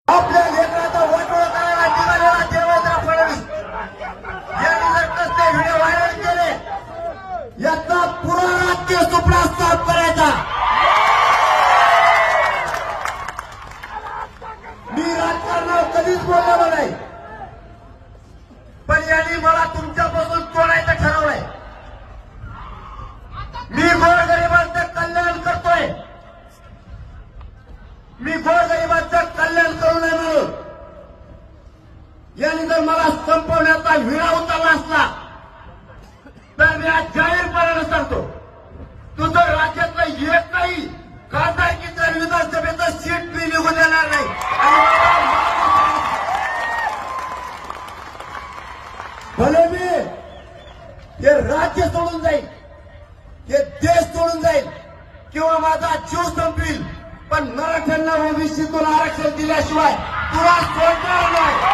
आपल्या लेकराचा वाटोळा करायला निघालेला देवेंद्र फडणवीस यांनी जर कसले व्हिडिओ व्हायरल केले याचा पुरा राजकीय सुपडा साफ करायचा। मी राजकारणावर कधीच बोललेलो नाही, पण यांनी मला तुमच्यापासून तोडायचं ठरवलंय। मी गोरगरिबांचं कल्याण करतोय, मी गोरगरिबांचं कल्याण करू नये म्हणून यांनी जर मला संपवण्याचा विडा उचलला असला तर मी आज जाहीरपणाने सांगतो, तुझं राज्यातलं एक नाही खासदारकीच्या विधानसभेचं सीट मी निघून देणार नाही। भले मी हे राज्य सोडून जाईल, हे देश सोडून जाईल किंवा माझा जीव संपवील, पण मराठ्यांना ओबीसीतून आरक्षण दिल्याशिवाय तुला सोडणार नाही।